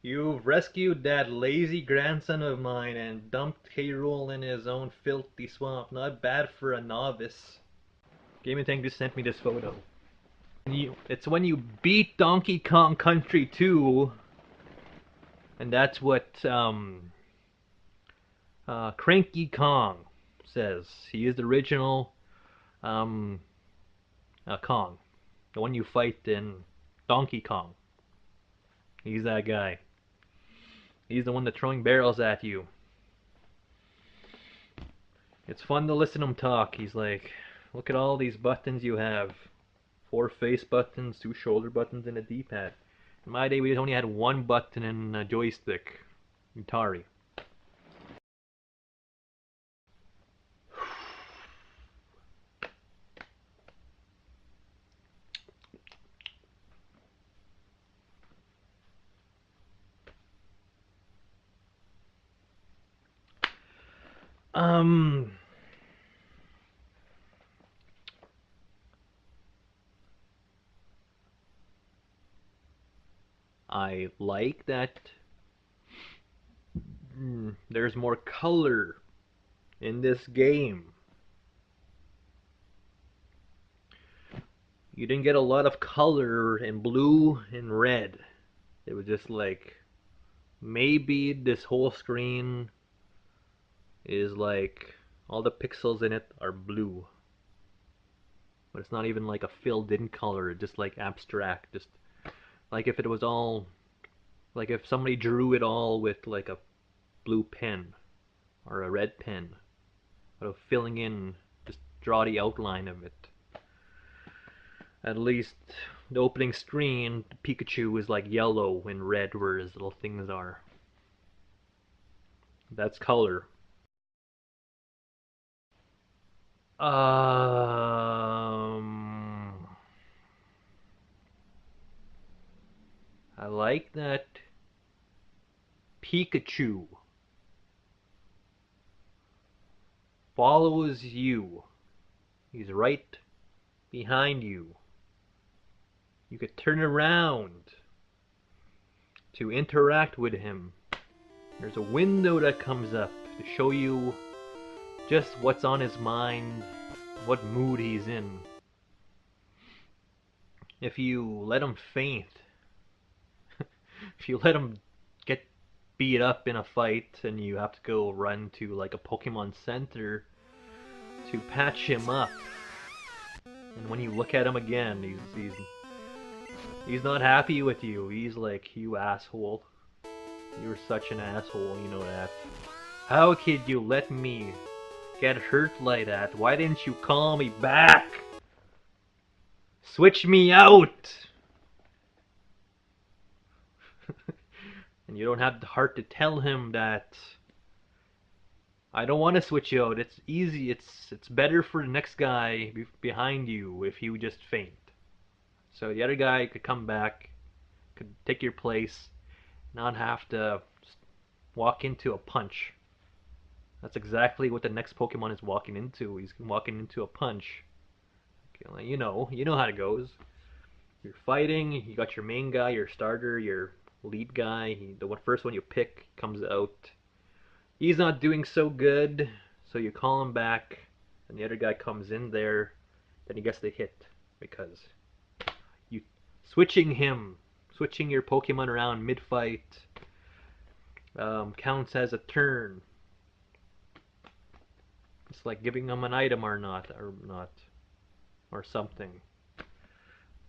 You've rescued that lazy grandson of mine and dumped K-Rool in his own filthy swamp. Not bad for a novice. Gaming Tank just sent me this photo. It's when you beat Donkey Kong Country 2, and that's what Cranky Kong says. He is the original Kong, the one you fight in Donkey Kong. He's that guy. He's the one that's throwing barrels at you. It's fun to listen to him talk. He's like, look at all these buttons you have. 4 face buttons, 2 shoulder buttons, and a D-pad. In my day, we only had 1 button and a joystick. Atari. I like that there's more color in this game. You didn't get a lot of color in blue and red. It was just like, maybe this whole screen is like, all the pixels in it are blue. But it's not even like a filled in color, just like abstract, just like if it was all, like if somebody drew it all with like a blue pen or a red pen, of filling in, just draw the outline of it. At least the opening screen, Pikachu is like yellow and red where his little things are. That's color. I like that Pikachu follows you. He's right behind you. You could turn around to interact with him. There's a window that comes up to show you just what's on his mind, what mood he's in. If you let him faint, if you let him get beat up in a fight and you have to go run to like a Pokemon Center to patch him up, and when you look at him again, he's not happy with you. He's like, you asshole. You're such an asshole, you know that. How could you let me get hurt like that? Why didn't you call me back? Switch me out! And you don't have the heart to tell him that I don't want to switch you out. It's easy. It's better for the next guy behind you if you just faint. So the other guy could come back, could take your place, not have to just walk into a punch. That's exactly what the next Pokemon is walking into. He's walking into a punch. You know how it goes. You're fighting, you got your main guy, your starter, your lead guy, the first one you pick comes out. He's not doing so good, so you call him back, and the other guy comes in there, then he gets the hit, because you switching your Pokemon around mid-fight counts as a turn. It's like giving him an item or not, or something.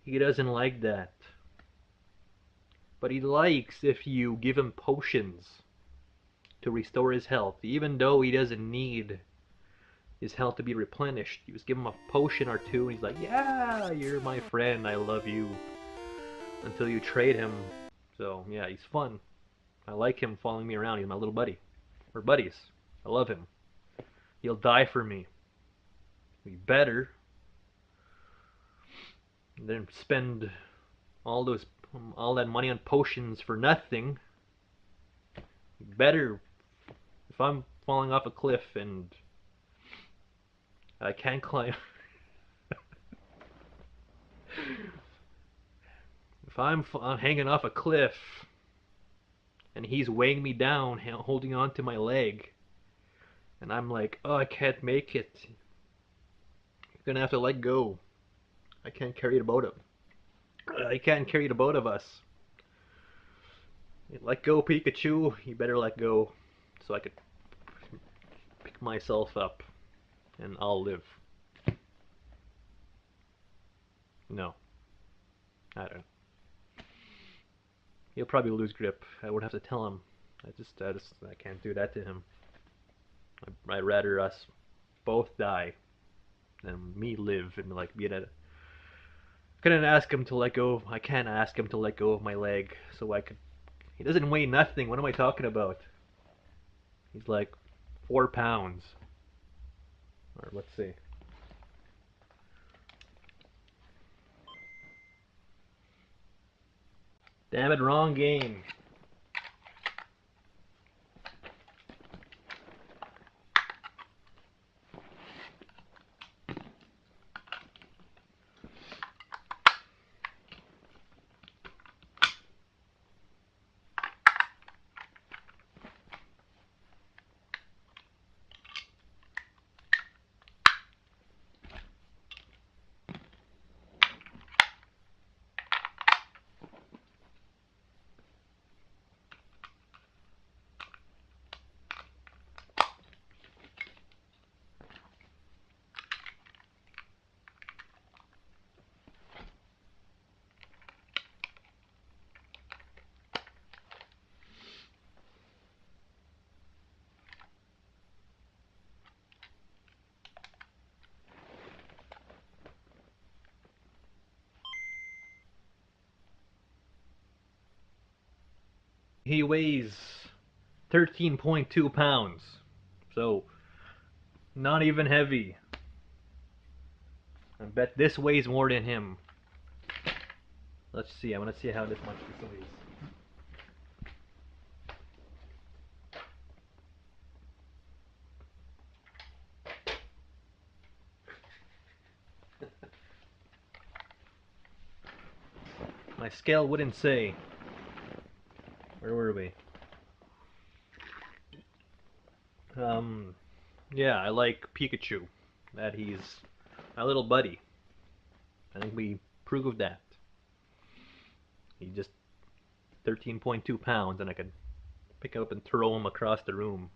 He doesn't like that. But he likes if you give him potions to restore his health, even though he doesn't need his health to be replenished. You just give him a potion or two, and he's like, yeah, you're my friend, I love you. Until you trade him. So, yeah, he's fun. I like him following me around. He's my little buddy. We're buddies. I love him. He'll die for me. We better. And then spend all that money on potions for nothing. We better. If I'm falling off a cliff and I can't climb. If I'm hanging off a cliff and he's weighing me down, holding on to my leg, and I'm like, oh, I can't make it. You're gonna have to let go. I can't carry the boat of. I can't carry the boat of us. Let go, Pikachu. You better let go, so I could pick myself up, and I'll live. No, I don't know. He'll probably lose grip. I would have to tell him. I can't do that to him. I'd rather us both die than me live and like be at a. Couldn't ask him to let go. I can't ask him to let go of my leg, so I could. He doesn't weigh nothing. What am I talking about? He's like 4 pounds. Or let's see. Damn it, wrong game. He weighs 13.2 pounds. So, not even heavy. I bet this weighs more than him. Let's see. I want to see how much this weighs. My scale wouldn't say. Where were we? Yeah, I like Pikachu. That he's my little buddy. I think we proved that. He just 13.2 pounds, and I could pick him up and throw him across the room.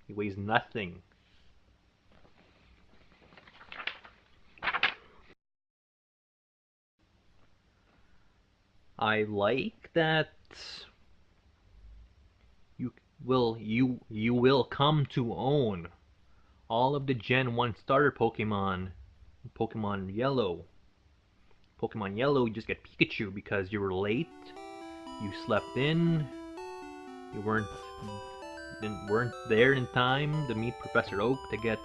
He weighs nothing. I like that you will come to own all of the Gen 1 starter Pokemon. Pokemon Yellow. Pokemon Yellow, you just get Pikachu because you were late. You slept in. You weren't there in time to meet Professor Oak to get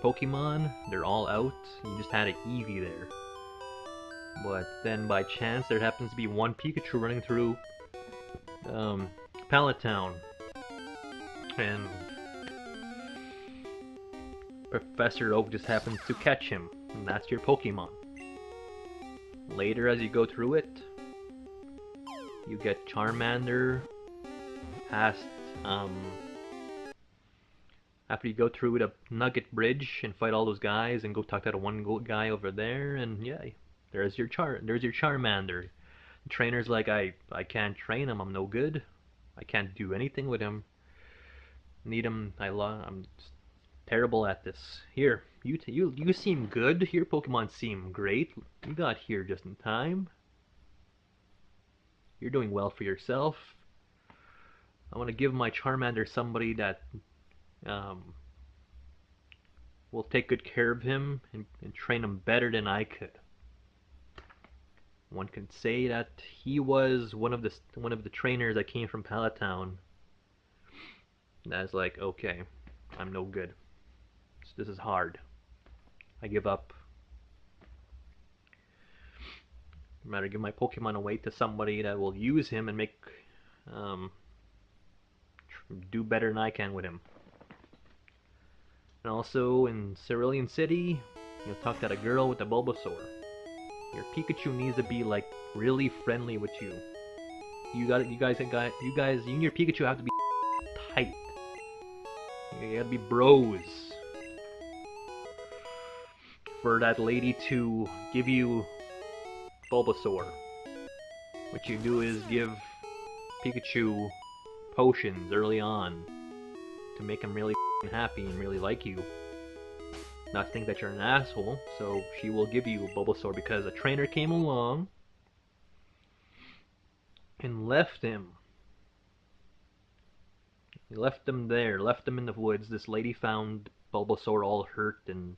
Pokemon. They're all out. You just had an Eevee there. But then by chance there happens to be one Pikachu running through Pallet Town. And Professor Oak just happens to catch him. And that's your Pokemon. Later as you go through it, you get Charmander past after you go through the Nugget Bridge and fight all those guys and go talk to that one guy over there, and yeah, there's your Charmander. The trainer's like, I can't train him, I'm no good. I can't do anything with him. Need him, I'm terrible at this. Here, you seem good. Your Pokemon seem great. You got here just in time. You're doing well for yourself. I want to give my Charmander somebody that will take good care of him and train him better than I could. One could say that he was one of the trainers that came from Pallet Town. That's like, okay, I'm no good. this is hard. I give up. I'd rather give my Pokemon away to somebody that will use him and make um, do better than I can with him. And also in Cerulean City, you'll talk to that girl with the Bulbasaur. Your Pikachu needs to be like really friendly with you. You and your Pikachu have to be tight. You gotta be bros. For that lady to give you Bulbasaur, what you do is give Pikachu potions early on to make him really happy and really like you. Not think that you're an asshole, so she will give you Bulbasaur because a trainer came along and left him. He left him there, left him in the woods. This lady found Bulbasaur all hurt and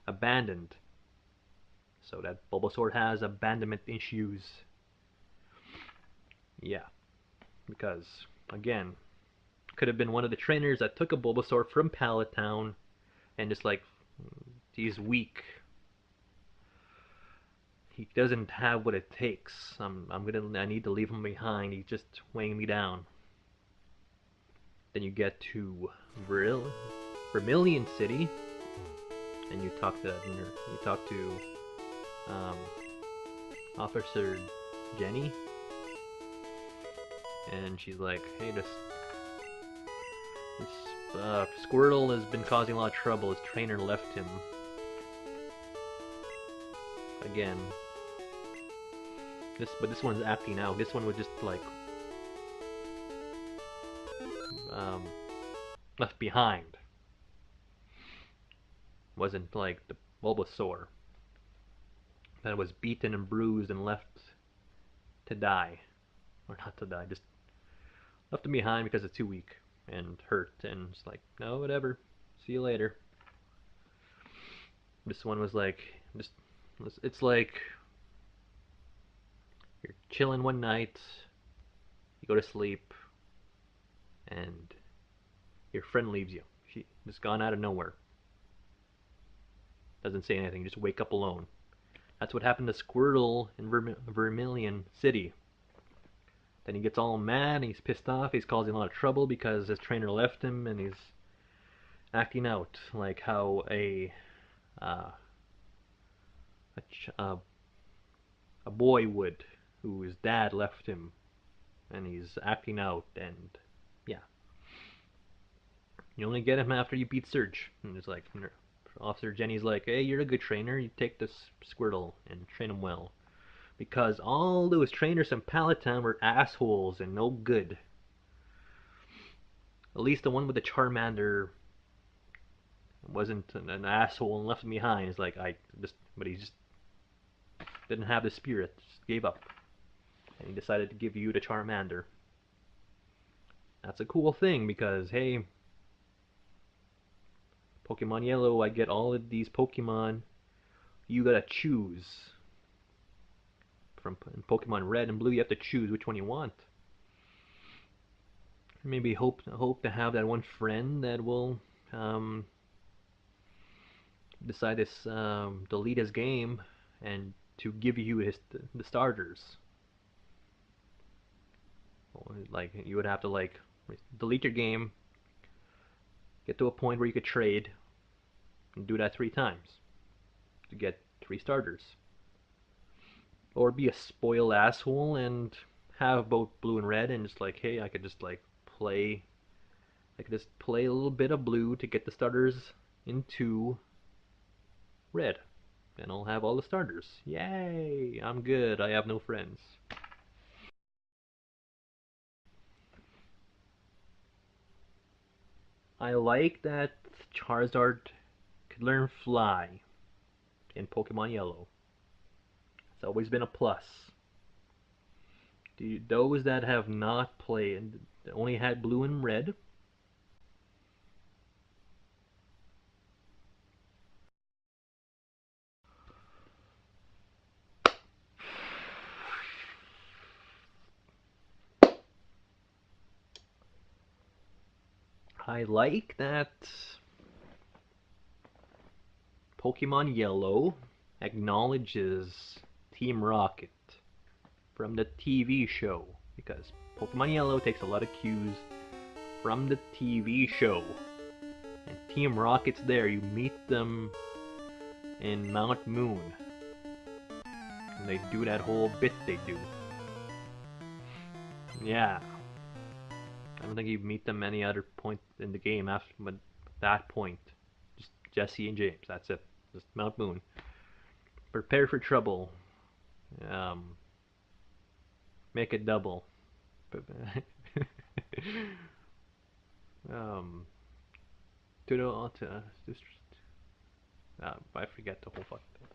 abandoned. So that Bulbasaur has abandonment issues. Yeah, because, again, could have been one of the trainers that took a Bulbasaur from Pallet Town and just like, he's weak. He doesn't have what it takes. I need to leave him behind. He's just weighing me down. Then you get to Vermilion City, and you talk to um, Officer Jenny, and she's like, "Hey, this Squirtle has been causing a lot of trouble. His trainer left him again. But this one's acting out. This one was just like left behind. Wasn't like the Bulbasaur that was beaten and bruised and left to die, or not to die, just left him behind because it's too weak and hurt, and it's like, no, whatever, see you later. This one was like, just, it's like you're chilling one night, you go to sleep, and your friend leaves you. She just gone out of nowhere. Doesn't say anything, just wake up alone. That's what happened to Squirtle in Vermilion City. Then he gets all mad, he's pissed off, he's causing a lot of trouble because his trainer left him, and he's acting out like how uh, a boy would, whose dad left him, and he's acting out, and yeah. You only get him after you beat Surge. And it's like, Officer Jenny's like, hey, you're a good trainer, you take this Squirtle and train him well. Because all those trainers in Pallet Town were assholes and no good. At least the one with the Charmander wasn't an asshole and left him behind. It's like, but he just didn't have the spirit, just gave up. And he decided to give you the Charmander. That's a cool thing because, hey, Pokemon Yellow, I get all of these Pokemon. You gotta choose. From Pokemon Red and Blue, you have to choose which one you want. Maybe hope to have that one friend that will decide to delete his game and to give you the starters. Like, you would have to like delete your game, get to a point where you could trade, and do that 3 times to get 3 starters. Or be a spoiled asshole and have both blue and red, and just like, hey, I could just play a little bit of blue to get the starters into red, and I'll have all the starters. Yay! I'm good. I have no friends. I like that Charizard could learn Fly in Pokemon Yellow. It's always been a plus. Those that have not played, only had blue and red, I like that Pokemon Yellow acknowledges Team Rocket from the TV show because Pokemon Yellow takes a lot of cues from the TV show. And Team Rocket's there. You meet them in Mount Moon. And they do that whole bit they do. Yeah. I don't think you meet them any other point in the game after that point. Just Jesse and James. That's it. Just Mount Moon. Prepare for trouble. Um, make it double. um, to the I forget the whole fucking thing.